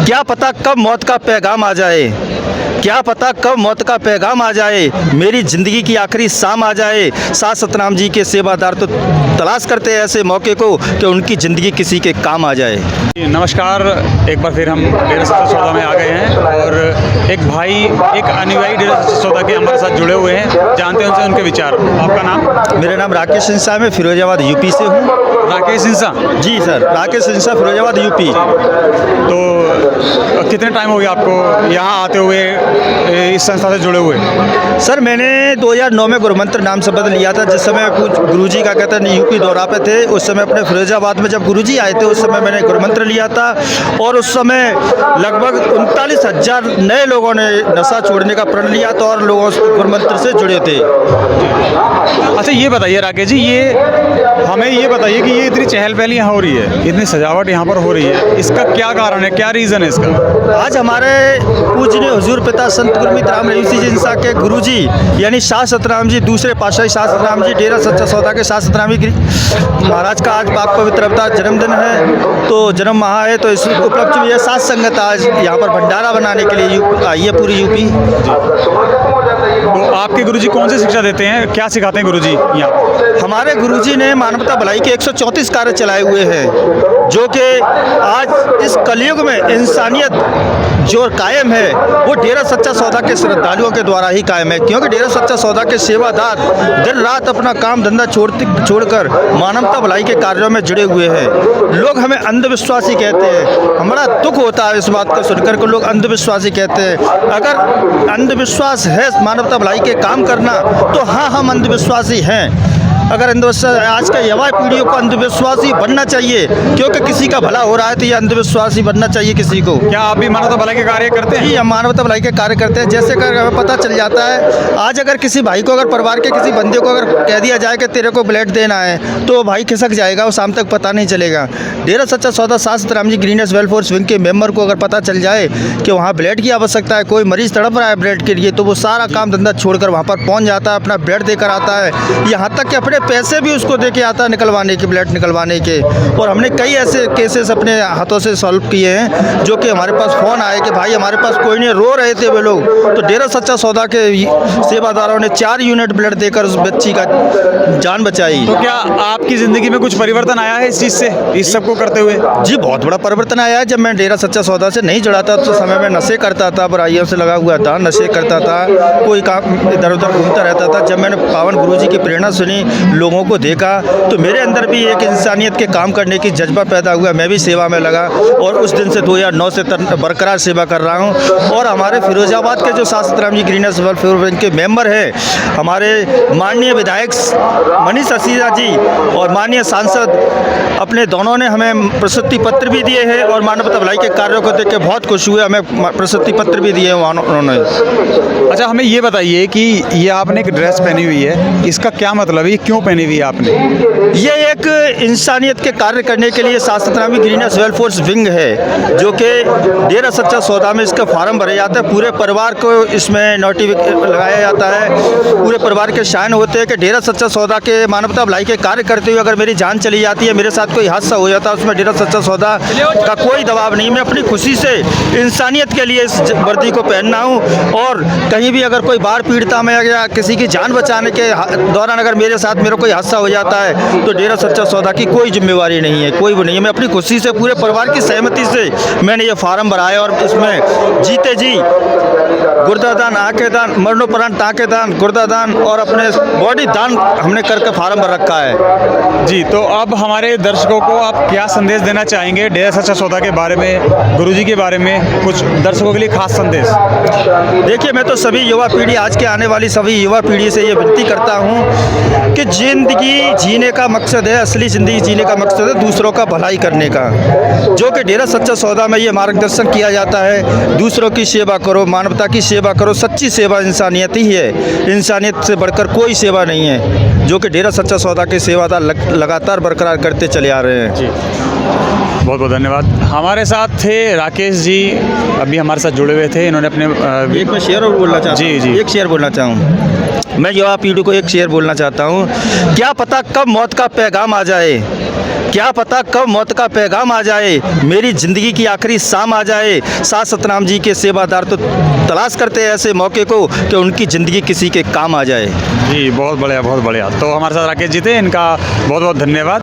क्या पता कब मौत का पैगाम आ जाए, क्या पता कब मौत का पैगाम आ जाए, मेरी ज़िंदगी की आखिरी शाम आ जाए। साथ सतनाम जी के सेवादार तो तलाश करते हैं ऐसे मौके को कि उनकी ज़िंदगी किसी के काम आ जाए। नमस्कार, एक बार फिर हम डेरा सच्चा सौदा में आ गए हैं और एक भाई, एक अनुयायी डेरा सच्चा सौदा के हमारे साथ जुड़े हुए हैं। जानते हैं उनसे उनके विचार। आपका नाम? मेरा नाम राकेश सिंसा है, मैं फिरोजाबाद यूपी से हूँ। राकेश सिंसा जी सर, राकेश सिंसा, फिरोजाबाद यूपी। तो कितने टाइम हो गया आपको यहाँ आते हुए, इस संस्था से जुड़े हुए? सर मैंने 2009 में गुरुमंत्र नाम शब्द लिया था, जिस समय कुछ गुरुजी का कहते हैं यूपी दौरा पे थे। उस समय अपने फिरोजाबाद में जब गुरुजी आए थे उस समय मैंने गुरुमंत्र लिया था और उस समय लगभग 39,000 नए लोगों ने नशा छोड़ने का प्रण लिया था और लोगों से गुरुमंत्र से जुड़े थे। अच्छा ये बताइए राकेश जी, हमें ये बताइए कि ये इतनी चहल पहल यहाँ हो रही है, इतनी सजावट यहाँ पर हो रही है, इसका क्या कारण है, क्या रीज़न है इसका? आज हमारे पूजनीय हुजूर पिता संत गुरमीत राम रहीसी जिनसा के गुरुजी यानी शाह सतराम जी, दूसरे पातशाही शाह सतराम जी, डेरा सच्चा सौदा के शाह सतराम जी महाराज का आज पाक पवित्र अवतार जन्मदिन है, तो जन्म महा है। तो इस उपलक्ष्य में यह सात संगत आज यहाँ पर भंडारा बनाने के लिए आई है पूरी यूपी। तो आपके गुरुजी कौन सी शिक्षा देते हैं, क्या सिखाते हैं गुरुजी यहाँ? हमारे गुरुजी ने मानवता भलाई के 134 कार्य चलाए हुए हैं, जो कि आज इस कलयुग में इंसानियत जो कायम है वो डेरा सच्चा सौदा के श्रद्धालुओं के द्वारा ही कायम है, क्योंकि डेरा सच्चा सौदा के सेवादार दिन रात अपना काम धंधा छोड़कर मानवता भलाई के कार्यों में जुड़े हुए हैं। लोग हमें अंधविश्वासी कहते हैं, हमारा दुख होता है इस बात को सुनकर के लोग अंधविश्वासी कहते हैं। अगर अंधविश्वास है मानवता भलाई के काम करना तो हाँ, हम अंधविश्वासी हैं। अगर अंधविश्वास, आज के युवा पीढ़ियों को अंधविश्वासी बनना चाहिए, क्योंकि किसी का भला हो रहा है तो ये अंधविश्वासी बनना चाहिए किसी को। क्या आप भी मानवता भलाई के कार्य करते हैं? जी, हम मानवता भलाई के कार्य करते हैं। जैसे कर हमें पता चल जाता है, आज अगर किसी भाई को, अगर परिवार के किसी बंदे को अगर कह दिया जाए कि तेरे को ब्लड देना है, तो भाई खिसक जाएगा, वो शाम तक पता नहीं चलेगा। डेरा सच्चा सौदा शाह सतराम जी ग्रीनेस वेलफेयर विंग के मेंबर को अगर पता चल जाए कि वहाँ ब्लड की आवश्यकता है, कोई मरीज़ तड़प रहा है ब्लड के लिए, तो वो सारा काम धंधा छोड़कर वहाँ पर पहुँच जाता है, अपना ब्लड देकर आता है। यहाँ तक कि अपने पैसे भी उसको दे के आता है निकलवाने के, ब्लड निकलवाने के। और हमने कई ऐसे केसेस अपने हाथों से सॉल्व किए हैं, जो कि हमारे पास फ़ोन आए कि भाई हमारे पास कोई नहीं, रो रहे थे वे लोग, तो डेरा सच्चा सौदा के सेवादारों ने 4 यूनिट ब्लड देकर उस बच्ची का जान बचाई। तो क्या आपकी ज़िंदगी में कुछ परिवर्तन आया है इस चीज़ से, इस सब को करते हुए? जी, बहुत बड़ा परिवर्तन आया है। जब मैं डेरा सच्चा सौदा से नहीं जुड़ा था तो समय में नशे करता था, बुराइयों से लगा हुआ था, नशे करता था, कोई काम इधर उधर घूमता रहता था। जब मैंने पावन गुरुजी की प्रेरणा सुनी, लोगों को देखा, तो मेरे अंदर भी एक इंसानियत के काम करने की जज्बा पैदा हुआ। मैं भी सेवा में लगा और उस दिन से 2009 से बरकरार सेवा कर रहा हूँ। और हमारे फिरोजाबाद के जो शाह सतराम जी ग्रीनेस वेलफेयर विंग के मेंबर हैं, हमारे माननीय विधायक मनीष असीजा जी और माननीय सांसद अपने दोनों ने हमें प्रशस्ति पत्र भी दिए हैं और मानवता भलाई के कार्यों को देख के बहुत खुश हुए, हमें प्रशस्ति पत्र भी दिए उन्होंने। अच्छा हमें ये बताइए कि ये आपने एक ड्रेस पहनी हुई है, इसका क्या मतलब है, ये क्यों पहनी हुई है आपने? ये एक इंसानियत के कार्य करने के लिए शाह सतराम जी ग्रीनेस वेलफेयर विंग है, जो कि डेरा सच्चा सौदा में इसका फार्म भरे जाते हैं। पूरे परिवार को इसमें नोटिफिकेशन लगाया जाता है, पूरे परिवार के शान होते हैं कि डेरा सच्चा सौदा के मानवता भलाई के कार्य करते हुए अगर मेरी जान चली जाती है, मेरे साथ कोई हादसा हो जाता है, उसमें डेरा सच्चा सौदा का कोई दबाव नहीं। मैं अपनी खुशी से इंसानियत के लिए इस वर्दी को पहनना हूँ और कहीं भी अगर कोई बाढ़ पीड़िता में या किसी की जान बचाने के दौरान अगर मेरे साथ मेरा कोई हादसा हो जाता है तो डेरा सच्चा सौदा की कोई जिम्मेवारी नहीं है, कोई वो नहीं है। मैं अपनी खुशी से, पूरे परिवार की सहमति से मैंने ये फार्म भराया और इसमें जीते जी गुर्दा दान, आंखें दान, मरणोपरांत आंखें दान, गुर्दा दान और अपने बॉडी दान हमने करके फार्म भर रखा है। जी, तो अब हमारे दर्शकों को आप क्या संदेश देना चाहेंगे डेरा सच्चा सौदा के बारे में, गुरुजी के बारे में, कुछ दर्शकों के लिए खास संदेश? देखिए, मैं तो सभी युवा पीढ़ी, आज के आने वाली सभी युवा पीढ़ी से ये विनती करता हूँ कि ज़िंदगी जीने का मकसद है, असली ज़िंदगी जीने का मकसद है दूसरों का भलाई करने का, जो कि डेरा सच्चा सौदा में ये मार्गदर्शन किया जाता है। दूसरों की सेवा करो, मानवता की सेवा करो, सच्ची सेवा इंसानियत ही है, इंसानियत से बढ़कर कोई सेवा नहीं है, जो कि डेरा सच्चा सौदा के सेवादार लगातार बरकरार करते चले आ रहे हैं। जी, बहुत बहुत धन्यवाद। हमारे साथ थे राकेश जी, अभी हमारे साथ जुड़े हुए थे। इन्होंने अपने एक मैं शेयर और बोलना चाहता हूँ। जी। एक शेयर बोलना चाहूँ मैं युवा पीढ़ी को, एक शेयर बोलना चाहता हूँ। क्या पता कब मौत का पैगाम आ जाए, क्या पता कब मौत का पैगाम आ जाए, मेरी ज़िंदगी की आखिरी शाम आ जाए। साथ सतनाम जी के सेवादार तो तलाश करते हैं ऐसे मौके को कि उनकी ज़िंदगी किसी के काम आ जाए। जी बहुत बढ़िया बहुत बढ़िया। तो हमारे साथ राकेश जी थे, इनका बहुत बहुत धन्यवाद।